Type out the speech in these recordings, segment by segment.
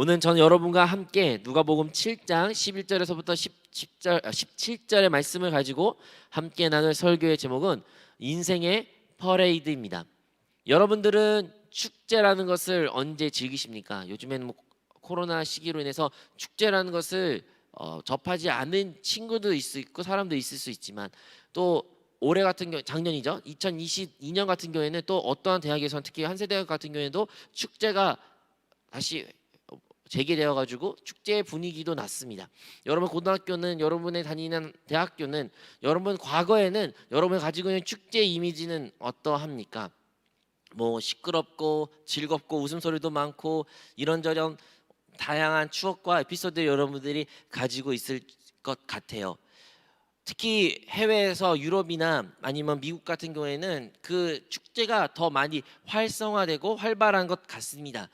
오늘 저는 여러분과 함께 누가복음 7장 11절에서부터 17절의 말씀을 가지고 함께 나눌 설교의 제목은 인생의 퍼레이드입니다. 여러분들은 축제라는 것을 언제 즐기십니까? 요즘에는 코로나 시기로 인해서 축제라는 것을 접하지 않은 친구도 있고 사람도 있을 수 있지만, 또 올해 같은 경우 작년이죠. 2022년 같은 경우에는 또 어떠한 대학에서는 특히 한세대학 같은 경우에도 축제가 다시 재개되어 가지고 축제 분위기도 났습니다. 여러분 고등학교는, 여러분의 다니는 대학교는, 여러분 과거에는 여러분이 가지고 있는 축제 이미지는 어떠합니까? 시끄럽고 즐겁고 웃음소리도 많고 이런저런 다양한 추억과 에피소드를 여러분들이 가지고 있을 것 같아요. 특히 해외에서 유럽이나 아니면 미국 같은 경우에는 그 축제가 더 많이 활성화되고 활발한 것 같습니다.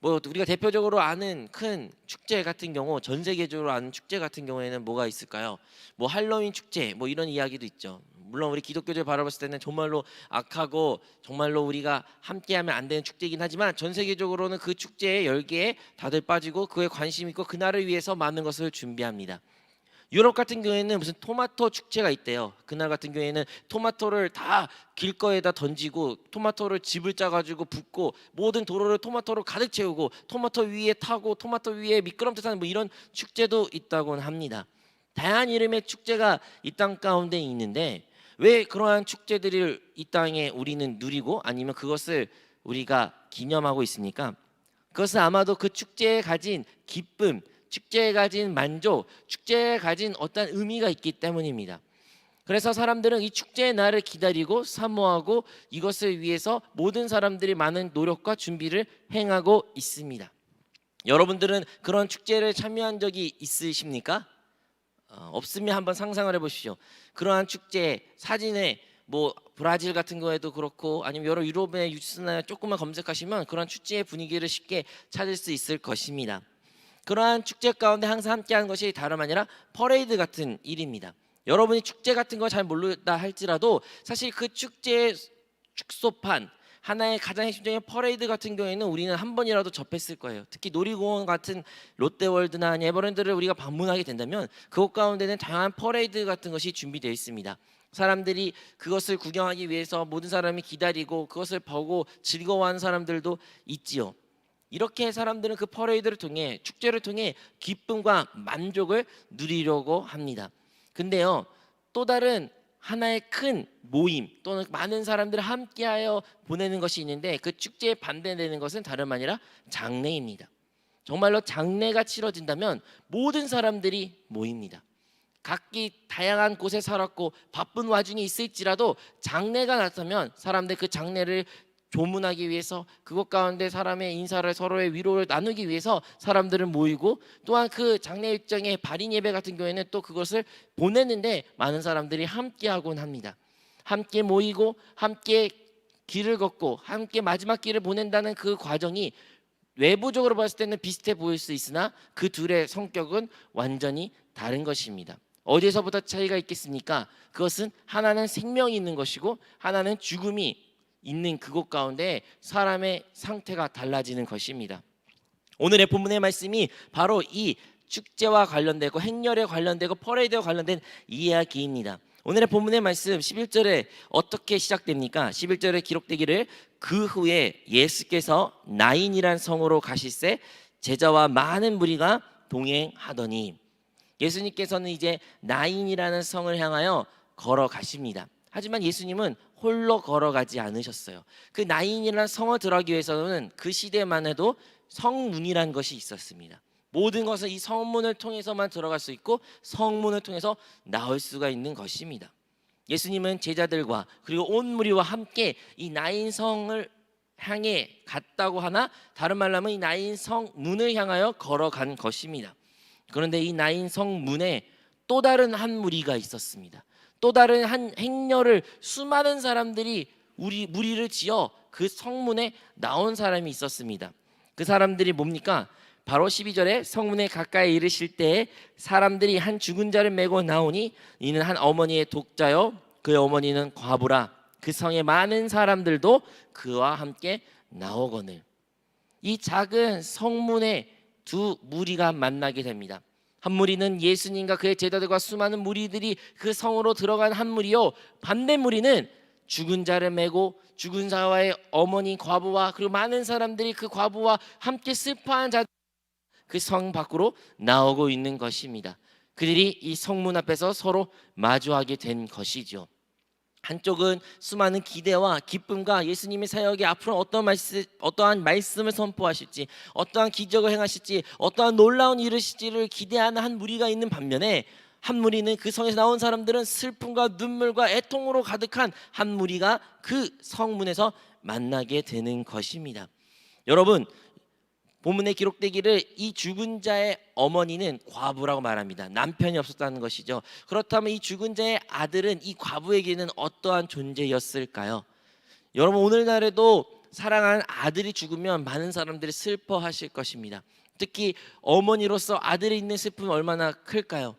우리가 대표적으로 아는 큰 축제 같은 경우, 전 세계적으로 아는 축제 같은 경우에는 뭐가 있을까요? 할로윈 축제 이런 이야기도 있죠. 물론 우리 기독교를 바라봤을 때는 정말로 악하고 정말로 우리가 함께하면 안 되는 축제이긴 하지만, 전 세계적으로는 그 축제의 열기에 다들 빠지고 그에 관심 있고 그날을 위해서 많은 것을 준비합니다. 유럽 같은 경우에는 무슨 토마토 축제가 있대요. 그날 같은 경우에는 토마토를 다 길거리에다 던지고 토마토를 집을 짜가지고 붓고 모든 도로를 토마토로 가득 채우고 토마토 위에 타고 토마토 위에 미끄럼틀 타는 이런 축제도 있다고 합니다. 다양한 이름의 축제가 이 땅 가운데 있는데, 왜 그러한 축제들을 이 땅에 우리는 누리고 아니면 그것을 우리가 기념하고 있습니까? 그것은 아마도 그 축제에 가진 기쁨, 축제에 가진 만족, 축제에 가진 어떤 의미가 있기 때문입니다. 그래서 사람들은 이 축제의 날을 기다리고 사모하고 이것을 위해서 모든 사람들이 많은 노력과 준비를 행하고 있습니다. 여러분들은 그런 축제를 참여한 적이 있으십니까? 없으면 한번 상상을 해보십시오. 그러한 축제 사진에 브라질 같은 거에도 그렇고 아니면 여러 유럽의 뉴스나 조금만 검색하시면 그런 축제의 분위기를 쉽게 찾을 수 있을 것입니다. 그러한 축제 가운데 항상 함께하는 것이 다름 아니라 퍼레이드 같은 일입니다. 여러분이 축제 같은 거 잘 모르다 할지라도 사실 그 축제의 축소판, 하나의 가장 핵심적인 퍼레이드 같은 경우에는 우리는 한 번이라도 접했을 거예요. 특히 놀이공원 같은 롯데월드나 에버랜드를 우리가 방문하게 된다면 그곳 가운데는 다양한 퍼레이드 같은 것이 준비되어 있습니다. 사람들이 그것을 구경하기 위해서 모든 사람이 기다리고 그것을 보고 즐거워하는 사람들도 있지요. 이렇게 사람들은 그 퍼레이드를 통해, 축제를 통해 기쁨과 만족을 누리려고 합니다. 근데요, 또 다른 하나의 큰 모임 또는 많은 사람들을 함께하여 보내는 것이 있는데, 그 축제에 반대되는 것은 다름 아니라 장례입니다. 정말로 장례가 치러진다면 모든 사람들이 모입니다. 각기 다양한 곳에 살았고 바쁜 와중에 있을지라도 장례가 났다면 사람들 그 장례를 조문하기 위해서, 그곳 가운데 사람의 인사를, 서로의 위로를 나누기 위해서 사람들은 모이고, 또한 그 장례 일정의 발인 예배 같은 경우에는 또 그것을 보내는데 많은 사람들이 함께하곤 합니다. 함께 모이고 함께 길을 걷고 함께 마지막 길을 보낸다는 그 과정이 외부적으로 봤을 때는 비슷해 보일 수 있으나 그 둘의 성격은 완전히 다른 것입니다. 어디에서부터 차이가 있겠습니까? 그것은 하나는 생명이 있는 것이고 하나는 죽음이 있는 그곳 가운데 사람의 상태가 달라지는 것입니다. 오늘의 본문의 말씀이 바로 이 축제와 관련되고 행렬에 관련되고 퍼레이드와 관련된 이야기입니다. 오늘의 본문의 말씀 11절에 어떻게 시작됩니까? 11절에 기록되기를, 그 후에 예수께서 나인이란 성으로 가실새 제자와 많은 무리가 동행하더니, 예수님께서는 이제 나인이라는 성을 향하여 걸어가십니다. 하지만 예수님은 홀로 걸어가지 않으셨어요. 그 나인이라는 성을 들어가기 위해서는 그 시대만 해도 성문이라는 것이 있었습니다. 모든 것은 이 성문을 통해서만 들어갈 수 있고 성문을 통해서 나올 수가 있는 것입니다. 예수님은 제자들과 그리고 온 무리와 함께 이 나인 성을 향해 갔다고 하나, 다른 말로 하면 이 나인 성 문을 향하여 걸어간 것입니다. 그런데 이 나인 성 문에 또 다른 한 무리가 있었습니다. 또 다른 한 행렬을, 수많은 사람들이 무리를 지어 그 성문에 나온 사람이 있었습니다. 그 사람들이 뭡니까? 바로 12절에 성문에 가까이 이르실 때에 사람들이 한 죽은 자를 메고 나오니 이는 한 어머니의 독자요 그의 어머니는 과부라. 그 성의 많은 사람들도 그와 함께 나오거늘. 이 작은 성문에 두 무리가 만나게 됩니다. 한 무리는 예수님과 그의 제자들과 수많은 무리들이 그 성으로 들어간 한 무리요, 반대 무리는 죽은 자를 메고 죽은 자와의 어머니 과부와 그리고 많은 사람들이 그 과부와 함께 슬퍼한 자, 그 성 밖으로 나오고 있는 것입니다. 그들이 이 성문 앞에서 서로 마주하게 된 것이죠. 한쪽은 수많은 기대와 기쁨과 예수님의 사역에 앞으로 어떠한 말씀을 선포하실지, 어떠한 기적을 행하실지, 어떠한 놀라운 일을 하실지를 기대하는 한 무리가 있는 반면에, 한 무리는, 그 성에서 나온 사람들은 슬픔과 눈물과 애통으로 가득한 한 무리가 그 성문에서 만나게 되는 것입니다. 여러분, 본문에 기록되기를 이 죽은 자의 어머니는 과부라고 말합니다. 남편이 없었다는 것이죠. 그렇다면 이 죽은 자의 아들은 이 과부에게는 어떠한 존재였을까요? 여러분, 오늘날에도 사랑하는 아들이 죽으면 많은 사람들이 슬퍼하실 것입니다. 특히 어머니로서 아들이 있는 슬픔이 얼마나 클까요?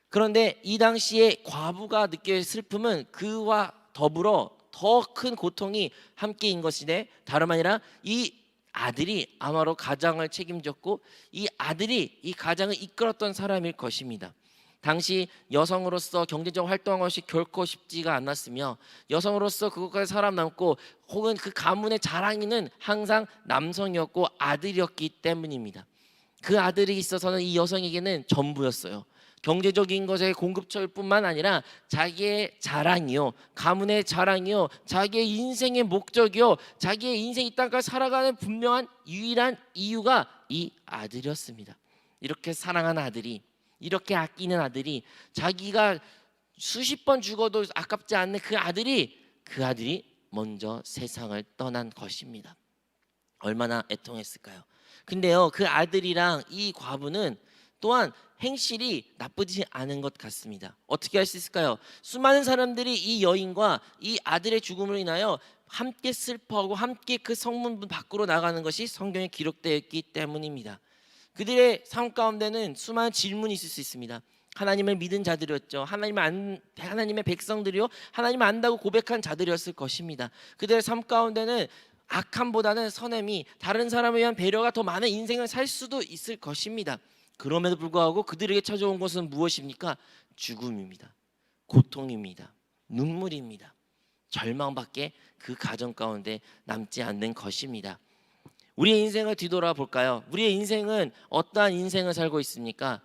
그런데 이 당시에 과부가 느낄 슬픔은 그와 더불어 더 큰 고통이 함께인 것이네, 다름 아니라 이 아들이 아마도 가장을 책임졌고 이 아들이 이 가장을 이끌었던 사람일 것입니다. 당시 여성으로서 경제적 활동한 것이 결코 쉽지가 않았으며, 여성으로서 그것까지 살아남고 혹은 그 가문의 자랑이는 항상 남성이었고 아들이었기 때문입니다. 그 아들이 있어서는 이 여성에게는 전부였어요. 경제적인 것의 공급처일 뿐만 아니라 자기의 자랑이요, 가문의 자랑이요, 자기의 인생의 목적이요, 자기의 인생 이 땅까지 살아가는 분명한 유일한 이유가 이 아들이었습니다. 이렇게 사랑하는 아들이, 이렇게 아끼는 아들이, 자기가 수십 번 죽어도 아깝지 않는 그 아들이 먼저 세상을 떠난 것입니다. 얼마나 애통했을까요? 근데요, 그 아들이랑 이 과부는 또한 행실이 나쁘지 않은 것 같습니다. 어떻게 할 수 있을까요? 수많은 사람들이 이 여인과 이 아들의 죽음으로 인하여 함께 슬퍼하고 함께 그 성문 밖으로 나가는 것이 성경에 기록되어 있기 때문입니다. 그들의 삶 가운데는 수많은 질문이 있을 수 있습니다. 하나님을 믿은 자들이었죠. 하나님의 백성들이요, 하나님을 안다고 고백한 자들이었을 것입니다. 그들의 삶 가운데는 악함보다는 선함이, 다른 사람에 의한 배려가 더 많은 인생을 살 수도 있을 것입니다. 그럼에도 불구하고 그들에게 찾아온 것은 무엇입니까? 죽음입니다. 고통입니다. 눈물입니다. 절망밖에 그 가정 가운데 남지 않는 것입니다. 우리의 인생을 뒤돌아 볼까요? 우리의 인생은 어떠한 인생을 살고 있습니까?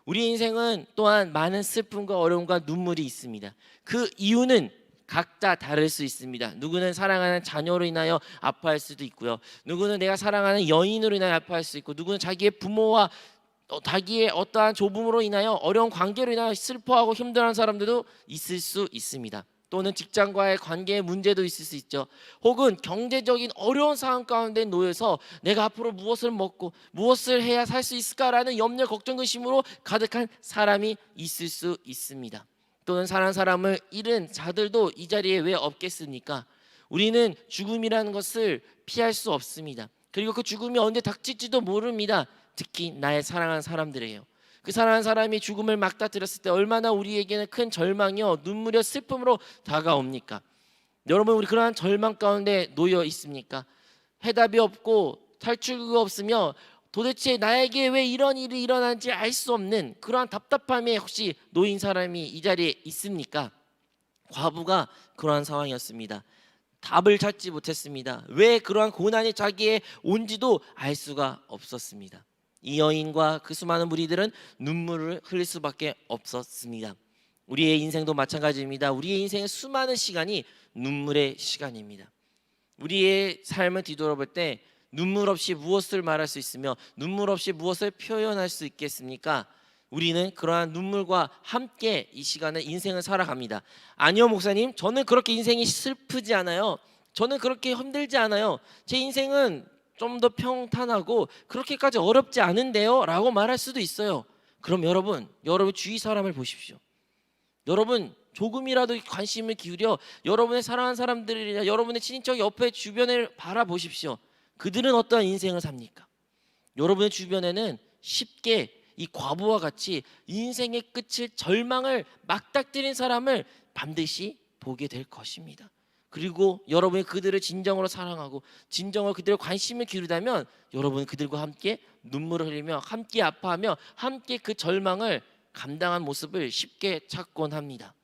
우리의 인생은 또한 많은 슬픔과 어려움과 눈물이 있습니다. 그 이유는 각자 다를 수 있습니다. 누구는 사랑하는 자녀로 인하여 아파할 수도 있고요, 누구는 내가 사랑하는 여인으로 인하여 아파할 수 있고, 누구는 자기의 부모와 자기의 어떠한 조부모로 인하여 어려운 관계로 인하여 슬퍼하고 힘들어하는 사람들도 있을 수 있습니다. 또는 직장과의 관계의 문제도 있을 수 있죠. 혹은 경제적인 어려운 상황 가운데 놓여서 내가 앞으로 무엇을 먹고 무엇을 해야 살 수 있을까라는 염려, 걱정, 근심으로 가득한 사람이 있을 수 있습니다. 또는 사랑하는 사람을 잃은 자들도 이 자리에 왜 없겠습니까? 우리는 죽음이라는 것을 피할 수 없습니다. 그리고 그 죽음이 언제 닥칠지도 모릅니다. 특히 나의 사랑하는 사람들이에요. 그 사랑하는 사람이 죽음을 맞닥뜨렸을 때 얼마나 우리에게는 큰 절망이요, 눈물이요, 슬픔으로 다가옵니까? 여러분, 우리 그러한 절망 가운데 놓여 있습니까? 해답이 없고 탈출구가 없으며 도대체 나에게 왜 이런 일이 일어난지 알 수 없는 그러한 답답함에 혹시 놓인 사람이 이 자리에 있습니까? 과부가 그러한 상황이었습니다. 답을 찾지 못했습니다. 왜 그러한 고난이 자기에 온지도 알 수가 없었습니다. 이 여인과 그 수많은 무리들은 눈물을 흘릴 수밖에 없었습니다. 우리의 인생도 마찬가지입니다. 우리의 인생의 수많은 시간이 눈물의 시간입니다. 우리의 삶을 뒤돌아볼 때 눈물 없이 무엇을 말할 수 있으며 눈물 없이 무엇을 표현할 수 있겠습니까? 우리는 그러한 눈물과 함께 이 시간을, 인생을 살아갑니다. 아니요 목사님, 저는 그렇게 인생이 슬프지 않아요. 저는 그렇게 힘들지 않아요. 제 인생은 좀 더 평탄하고 그렇게까지 어렵지 않은데요 라고 말할 수도 있어요. 그럼 여러분 주위 사람을 보십시오. 여러분 조금이라도 관심을 기울여 여러분의 사랑하는 사람들이나 여러분의 친인척 옆에 주변을 바라보십시오. 그들은 어떠한 인생을 삽니까? 여러분의 주변에는 쉽게 이 과부와 같이 인생의 끝을, 절망을 맞닥뜨린 사람을 반드시 보게 될 것입니다. 그리고 여러분이 그들을 진정으로 사랑하고 진정으로 그들의 관심을 기울이다면 여러분은 그들과 함께 눈물을 흘리며 함께 아파하며 함께 그 절망을 감당한 모습을 쉽게 찾곤 합니다.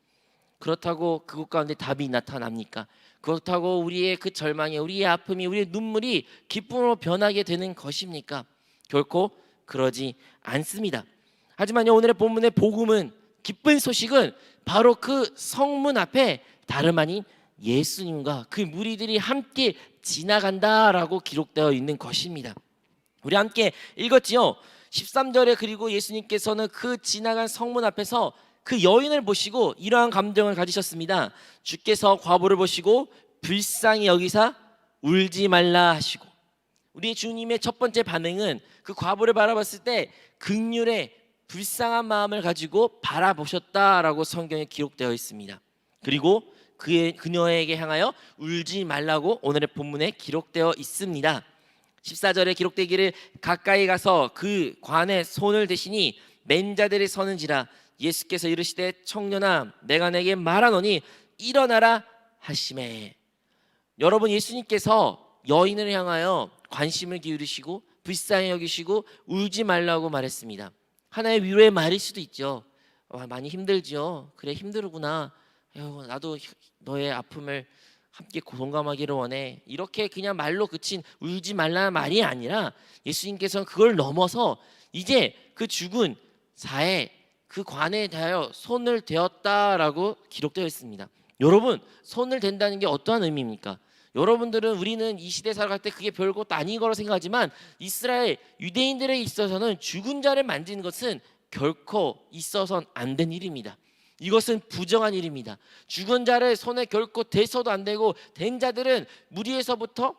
그렇다고 그것 가운데 답이 나타납니까? 그렇다고 우리의 그 절망이, 우리의 아픔이, 우리의 눈물이 기쁨으로 변하게 되는 것입니까? 결코 그러지 않습니다. 하지만요, 오늘의 본문의 복음은, 기쁜 소식은 바로 그 성문 앞에 다름 아닌 예수님과 그 무리들이 함께 지나간다라고 기록되어 있는 것입니다. 우리 함께 읽었지요. 13절에 그리고 예수님께서는 그 지나간 성문 앞에서 그 여인을 보시고 이러한 감정을 가지셨습니다. 주께서 과부를 보시고 불쌍히 여기사 울지 말라 하시고, 우리 주님의 첫 번째 반응은 그 과부를 바라봤을 때 긍휼의 불쌍한 마음을 가지고 바라보셨다라고 성경에 기록되어 있습니다. 그리고 그녀에게 향하여 울지 말라고 오늘의 본문에 기록되어 있습니다. 14절에 기록되기를 가까이 가서 그 관에 손을 대시니 맨자들이 서는지라 예수께서 이르시되 청년아 내가 내게 말하노니 일어나라 하시매. 여러분, 예수님께서 여인을 향하여 관심을 기울이시고 불쌍히 여기시고 울지 말라고 말했습니다. 하나의 위로의 말일 수도 있죠. 많이 힘들지요. 그래, 힘들구나. 나도 너의 아픔을 함께 공감하기를 원해. 이렇게 그냥 말로 그친 울지 말라는 말이 아니라 예수님께서는 그걸 넘어서 이제 그 죽은 자의 그 관에 대하여 손을 대었다라고 기록되어 있습니다. 여러분, 손을 댄다는 게 어떠한 의미입니까? 여러분들은, 우리는 이 시대 살아갈 때 그게 별것도 아닌 거로 생각하지만 이스라엘 유대인들에 있어서는 죽은 자를 만지는 것은 결코 있어서는 안 된 일입니다. 이것은 부정한 일입니다. 죽은 자를 손에 결코 대서도 안 되고, 된 자들은 무리에서부터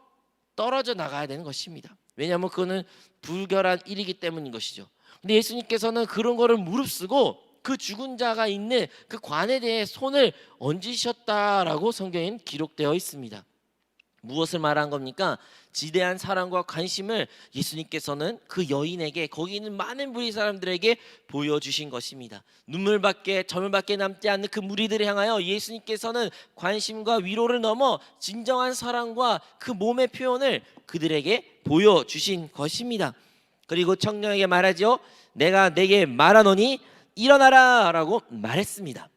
떨어져 나가야 되는 것입니다. 왜냐하면 그거는 불결한 일이기 때문인 것이죠. 근데 예수님께서는 그런 거를 무릅쓰고 그 죽은 자가 있는 그 관에 대해 손을 얹으셨다라고 성경엔 기록되어 있습니다. 무엇을 말한 겁니까? 지대한 사랑과 관심을 예수님께서는 그 여인에게, 거기 있는 많은 무리 사람들에게 보여주신 것입니다. 눈물밖에 저물밖에 남지 않는 그 무리들을 향하여 예수님께서는 관심과 위로를 넘어 진정한 사랑과 그 몸의 표현을 그들에게 보여주신 것입니다. 그리고 청년에게 말하죠. 내가 내게 말하노니 일어나라 라고 말했습니다.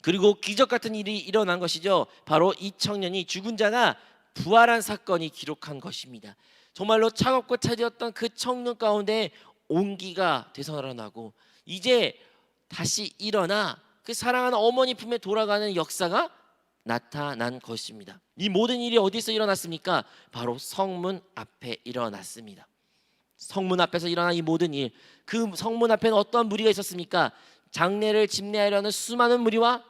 그리고 기적 같은 일이 일어난 것이죠. 바로 이 청년이, 죽은 자가 부활한 사건이 기록한 것입니다. 정말로 차갑고 차디었던 그 청년 가운데 온기가 되살아나고 이제 다시 일어나 그 사랑하는 어머니 품에 돌아가는 역사가 나타난 것입니다. 이 모든 일이 어디서 일어났습니까? 바로 성문 앞에 일어났습니다. 성문 앞에서 일어난 이 모든 일, 그 성문 앞에는 어떤 무리가 있었습니까? 장례를 집례하려는 수많은 무리와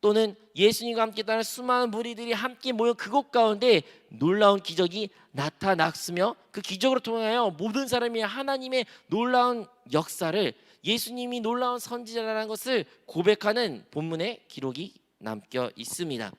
또는 예수님과 함께 따른 수많은 무리들이 함께 모여 그곳 가운데 놀라운 기적이 나타났으며, 그 기적으로 통하여 모든 사람이 하나님의 놀라운 역사를, 예수님이 놀라운 선지자라는 것을 고백하는 본문의 기록이 남겨 있습니다.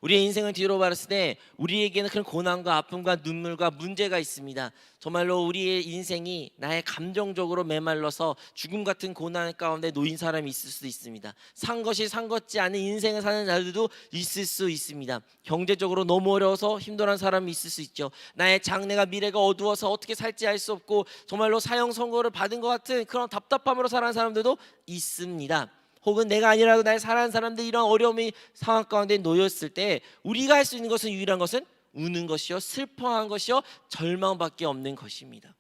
우리의 인생을 뒤로 봤을 때 우리에게는 그런 고난과 아픔과 눈물과 문제가 있습니다. 정말로 우리의 인생이 나의 감정적으로 메말라서 죽음 같은 고난 가운데 놓인 사람이 있을 수도 있습니다. 산 것이 산 것지 않은 인생을 사는 자들도 있을 수 있습니다. 경제적으로 너무 어려워서 힘들어하는 사람이 있을 수 있죠. 나의 장래가, 미래가 어두워서 어떻게 살지 알 수 없고 정말로 사형 선고를 받은 것 같은 그런 답답함으로 살아가는 사람들도 있습니다. 혹은 내가 아니라도 나의 사랑하는 사람들 이런 어려움의 상황 가운데 놓였을 때 우리가 할 수 있는 것은, 유일한 것은 우는 것이요, 슬퍼하는 것이요, 절망밖에 없는 것입니다.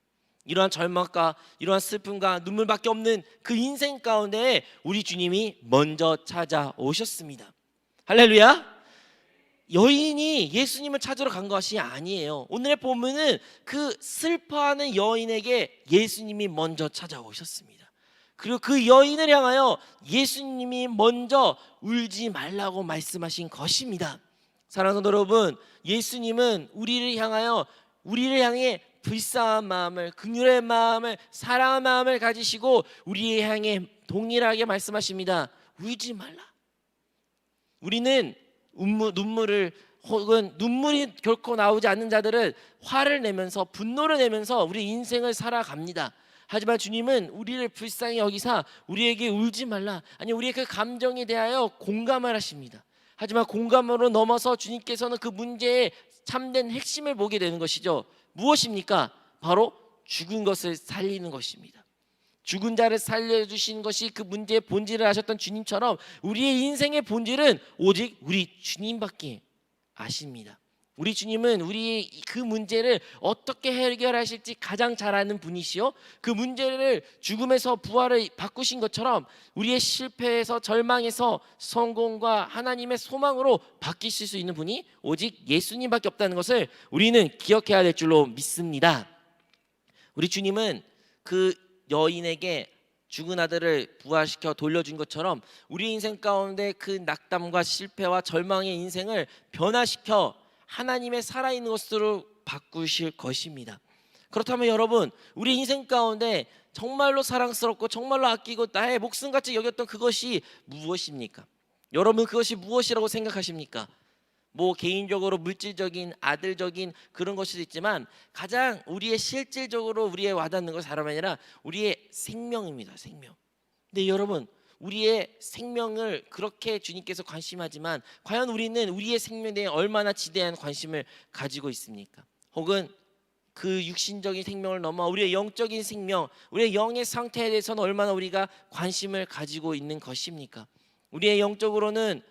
이러한 절망과 이러한 슬픔과 눈물밖에 없는 그 인생 가운데 우리 주님이 먼저 찾아오셨습니다. 할렐루야. 여인이 예수님을 찾으러 간 것이 아니에요. 오늘의 본문은 그 슬퍼하는 여인에게 예수님이 먼저 찾아오셨습니다. 그리고 그 여인을 향하여 예수님이 먼저 울지 말라고 말씀하신 것입니다. 사랑하는 여러분, 예수님은 우리를 향해 불쌍한 마음을, 긍휼의 마음을, 사랑의 마음을 가지시고 우리를 향해 동일하게 말씀하십니다. 울지 말라. 우리는 눈물을, 혹은 눈물이 결코 나오지 않는 자들은 화를 내면서, 분노를 내면서 우리 인생을 살아갑니다. 하지만 주님은 우리를 불쌍히 여기사 우리에게 울지 말라, 아니 우리의 그 감정에 대하여 공감을 하십니다. 하지만 공감으로 넘어서 주님께서는 그 문제의 참된 핵심을 보게 되는 것이죠. 무엇입니까? 바로 죽은 것을 살리는 것입니다. 죽은 자를 살려주신 것이 그 문제의 본질을 아셨던 주님처럼 우리의 인생의 본질은 오직 우리 주님밖에 아십니다. 우리 주님은 우리의 그 문제를 어떻게 해결하실지 가장 잘 아는 분이시요, 그 문제를 죽음에서 부활을 바꾸신 것처럼 우리의 실패에서 절망에서 성공과 하나님의 소망으로 바뀌실 수 있는 분이 오직 예수님밖에 없다는 것을 우리는 기억해야 될 줄로 믿습니다. 우리 주님은 그 여인에게 죽은 아들을 부활시켜 돌려준 것처럼 우리 인생 가운데 그 낙담과 실패와 절망의 인생을 변화시켜 하나님의 살아있는 것으로 바꾸실 것입니다. 그렇다면 여러분, 우리 인생 가운데 정말로 사랑스럽고 정말로 아끼고 나의 목숨같이 여겼던 그것이 무엇입니까? 여러분, 그것이 무엇이라고 생각하십니까? 뭐 개인적으로 물질적인 아들적인 그런 것이 있지만 가장 우리의 실질적으로 우리의 와닿는 것은 다름 아니라 우리의 생명입니다. 생명. 근데 여러분, 우리의 생명을 그렇게 주님께서 관심하지만 과연 우리는 우리의 생명에 대해 얼마나 지대한 관심을 가지고 있습니까? 혹은 그 육신적인 생명을 넘어 우리의 영적인 생명, 우리의 영의 상태에 대해서는 얼마나 우리가 관심을 가지고 있는 것입니까? 우리의 영적으로는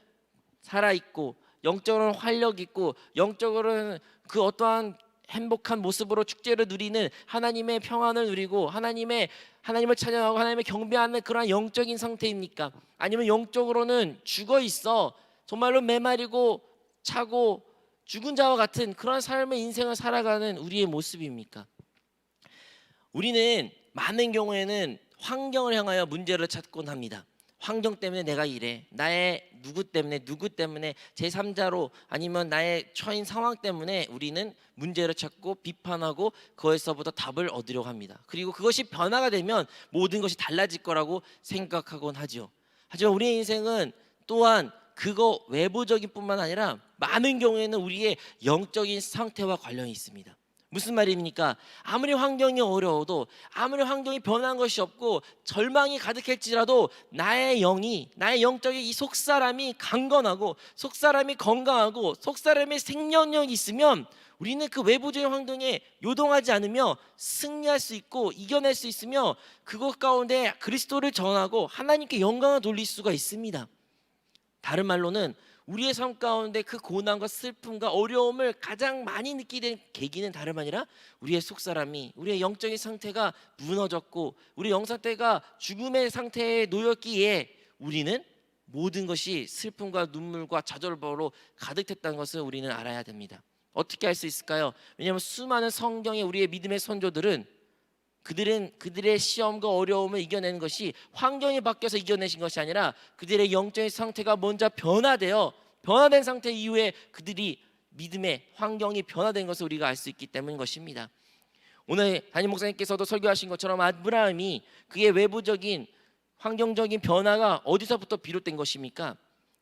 살아있고 영적으로는 활력 있고 영적으로는 그 어떠한 행복한 모습으로 축제를 누리는 하나님의 평안을 누리고 하나님을 찬양하고 하나님을 경배하는 그러한 영적인 상태입니까? 아니면 영적으로는 죽어 있어 정말로 메마르고 차고 죽은 자와 같은 그런 삶의 인생을 살아가는 우리의 모습입니까? 우리는 많은 경우에는 환경을 향하여 문제를 찾곤 합니다. 환경 때문에 내가 이래, 나의 누구 때문에 제3자로 아니면 나의 처인 상황 때문에 우리는 문제를 찾고 비판하고 그것에서부터 답을 얻으려고 합니다. 그리고 그것이 변화가 되면 모든 것이 달라질 거라고 생각하곤 하죠. 하지만 우리의 인생은 또한 그거 외부적인 뿐만 아니라 많은 경우에는 우리의 영적인 상태와 관련이 있습니다. 무슨 말입니까? 아무리 환경이 어려워도 아무리 환경이 변한 것이 없고 절망이 가득할지라도 나의 영적인 이 속사람이 강건하고 속사람이 건강하고 속사람의 생명력이 있으면 우리는 그 외부적인 환경에 요동하지 않으며 승리할 수 있고 이겨낼 수 있으며 그것 가운데 그리스도를 전하고 하나님께 영광을 돌릴 수가 있습니다. 다른 말로는 우리의 삶 가운데 그 고난과 슬픔과 어려움을 가장 많이 느끼게 된 계기는 다름 아니라 우리의 속사람이, 우리의 영적인 상태가 무너졌고 우리 영 상태가 죽음의 상태에 놓였기에 우리는 모든 것이 슬픔과 눈물과 좌절보로 가득했다는 것을 우리는 알아야 됩니다. 어떻게 할 수 있을까요? 왜냐하면 수많은 성경의 우리의 믿음의 선조들은 그들의 시험과 어려움을 이겨내는 것이 환경이 바뀌어서 이겨내신 것이 아니라 그들의 영적인 상태가 먼저 변화된 상태 이후에 그들이 믿음의 환경이 변화된 것을 우리가 알 수 있기 때문인 것입니다. 오늘 담임 목사님께서도 설교하신 것처럼 아브라함이 그의 외부적인 환경적인 변화가 어디서부터 비롯된 것입니까?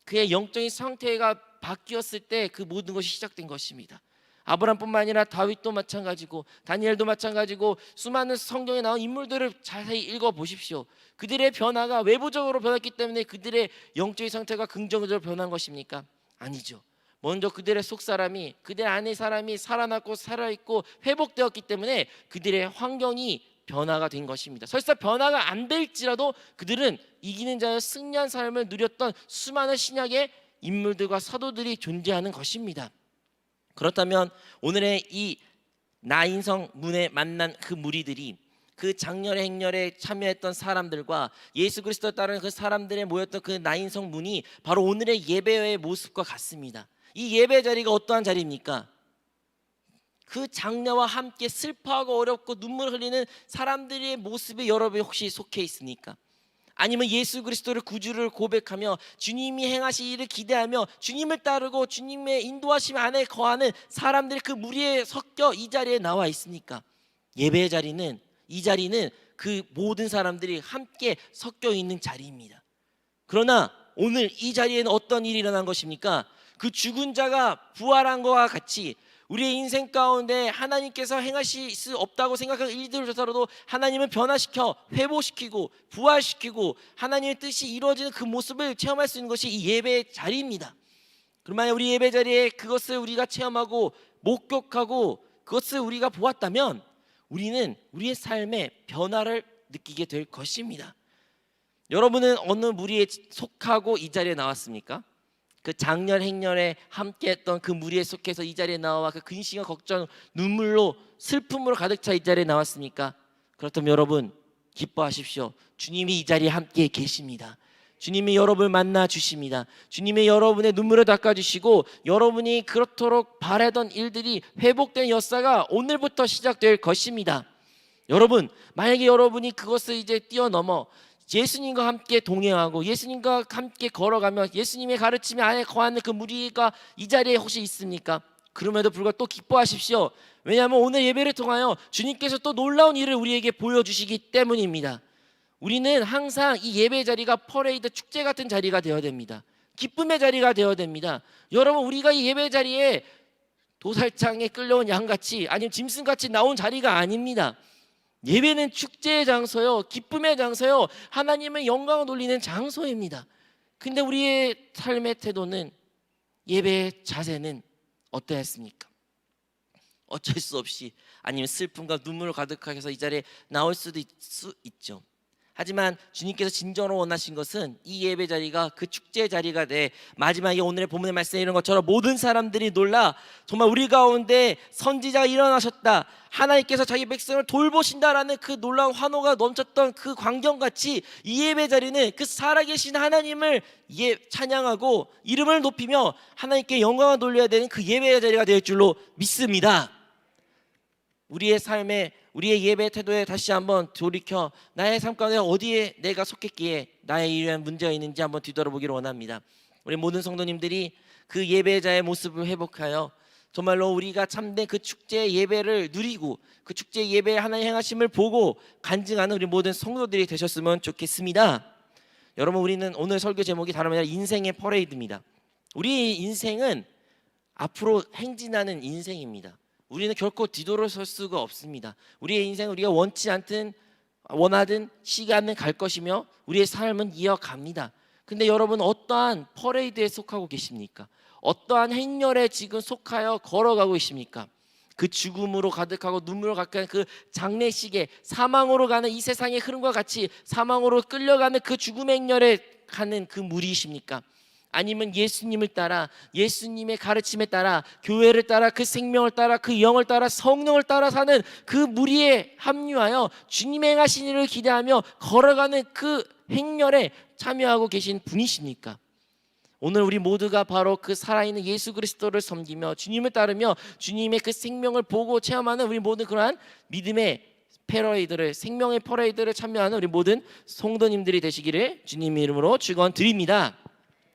그의 영적인 상태가 바뀌었을 때 그 모든 것이 시작된 것입니다. 아브라함뿐만 아니라 다윗도 마찬가지고 다니엘도 마찬가지고 수많은 성경에 나온 인물들을 자세히 읽어보십시오. 그들의 변화가 외부적으로 변했기 때문에 그들의 영적인 상태가 긍정적으로 변한 것입니까? 아니죠. 먼저 그들의 속사람이, 그들 안의 사람이 살아났고 살아있고 회복되었기 때문에 그들의 환경이 변화가 된 것입니다. 설사 변화가 안 될지라도 그들은 이기는 자여 승리한 삶을 누렸던 수많은 신약의 인물들과 사도들이 존재하는 것입니다. 그렇다면 오늘의 이 나인성 문에 만난 그 무리들이 그 장렬의 행렬에 참여했던 사람들과 예수 그리스도를 따르는 그 사람들의 모였던 그 나인성 문이 바로 오늘의 예배의 모습과 같습니다. 이 예배 자리가 어떠한 자리입니까? 그 장례와 함께 슬퍼하고 어렵고 눈물 흘리는 사람들의 모습에 여러분이 혹시 속해 있습니까? 아니면 예수 그리스도를 구주를 고백하며 주님이 행하실 일을 기대하며 주님을 따르고 주님의 인도하심 안에 거하는 사람들이 그 무리에 섞여 이 자리에 나와 있습니까? 예배의 자리는, 이 자리는 그 모든 사람들이 함께 섞여 있는 자리입니다. 그러나 오늘 이 자리에는 어떤 일이 일어난 것입니까? 그 죽은 자가 부활한 것과 같이 우리의 인생 가운데 하나님께서 행하실 수 없다고 생각하는 일들조차도 하나님을 변화시켜 회복시키고 부활시키고 하나님의 뜻이 이루어지는 그 모습을 체험할 수 있는 것이 이 예배의 자리입니다. 그럼 만약 우리 예배 자리에 그것을 우리가 체험하고 목격하고 그것을 우리가 보았다면 우리는 우리의 삶에 변화를 느끼게 될 것입니다. 여러분은 어느 무리에 속하고 이 자리에 나왔습니까? 그 작년 행년에 함께했던 그 무리에 속해서 이 자리에 나와 그 근심과 걱정, 눈물로 슬픔으로 가득 차 이 자리에 나왔습니까? 그렇다면 여러분 기뻐하십시오. 주님이 이 자리에 함께 계십니다. 주님이 여러분을 만나 주십니다. 주님이 여러분의 눈물을 닦아주시고 여러분이 그렇도록 바라던 일들이 회복된 역사가 오늘부터 시작될 것입니다. 여러분 만약에 여러분이 그것을 이제 뛰어넘어 예수님과 함께 동행하고 예수님과 함께 걸어가며 예수님의 가르침에 안에 거하는 그 무리가 이 자리에 혹시 있습니까? 그럼에도 불구하고 또 기뻐하십시오. 왜냐하면 오늘 예배를 통하여 주님께서 또 놀라운 일을 우리에게 보여주시기 때문입니다. 우리는 항상 이 예배 자리가 퍼레이드 축제 같은 자리가 되어야 됩니다. 기쁨의 자리가 되어야 됩니다. 여러분 우리가 이 예배 자리에 도살장에 끌려온 양같이 아니면 짐승같이 나온 자리가 아닙니다. 예배는 축제의 장소요, 기쁨의 장소요, 하나님의 영광을 돌리는 장소입니다. 근데 우리의 삶의 태도는, 예배의 자세는 어떠했습니까? 어쩔 수 없이 아니면 슬픔과 눈물을 가득하게 해서 이 자리에 나올 수도 있죠. 하지만 주님께서 진정으로 원하신 것은 이 예배 자리가 그 축제의 자리가 돼 마지막에 오늘의 본문의 말씀에 이런 것처럼 모든 사람들이 놀라 정말 우리 가운데 선지자가 일어나셨다, 하나님께서 자기 백성을 돌보신다라는 그 놀라운 환호가 넘쳤던 그 광경같이 이 예배 자리는 그 살아계신 하나님을 찬양하고 이름을 높이며 하나님께 영광을 돌려야 되는 그 예배 자리가 될 줄로 믿습니다. 우리의 삶에 우리의 예배 태도에 다시 한번 돌이켜 나의 삶 가운데 어디에 내가 속했기에 나의 이러한 문제가 있는지 한번 뒤돌아보기를 원합니다. 우리 모든 성도님들이 그 예배자의 모습을 회복하여 정말로 우리가 참된 그 축제의 예배를 누리고 그 축제의 예배에 하나님 행하심을 보고 간증하는 우리 모든 성도들이 되셨으면 좋겠습니다. 여러분 우리는 오늘 설교 제목이 다름 아니라 인생의 퍼레이드입니다. 우리 인생은 앞으로 행진하는 인생입니다. 우리는 결코 뒤돌아설 수가 없습니다. 우리의 인생은 우리가 원하든 시간은 갈 것이며 우리의 삶은 이어갑니다. 근데 여러분 어떠한 퍼레이드에 속하고 계십니까? 어떠한 행렬에 지금 속하여 걸어가고 계십니까? 그 죽음으로 가득하고 눈물로 가득한 그 장례식에 사망으로 가는 이 세상의 흐름과 같이 사망으로 끌려가는 그 죽음의 행렬에 가는 그 무리이십니까? 아니면 예수님을 따라 예수님의 가르침에 따라 교회를 따라 그 생명을 따라 그 영을 따라 성령을 따라 사는 그 무리에 합류하여 주님의 행하신 일을 기대하며 걸어가는 그 행렬에 참여하고 계신 분이십니까? 오늘 우리 모두가 바로 그 살아있는 예수 그리스도를 섬기며 주님을 따르며 주님의 그 생명을 보고 체험하는 우리 모든 그러한 믿음의 패러이드를 생명의 퍼레이드를 참여하는 우리 모든 성도님들이 되시기를 주님 이름으로 축원드립니다.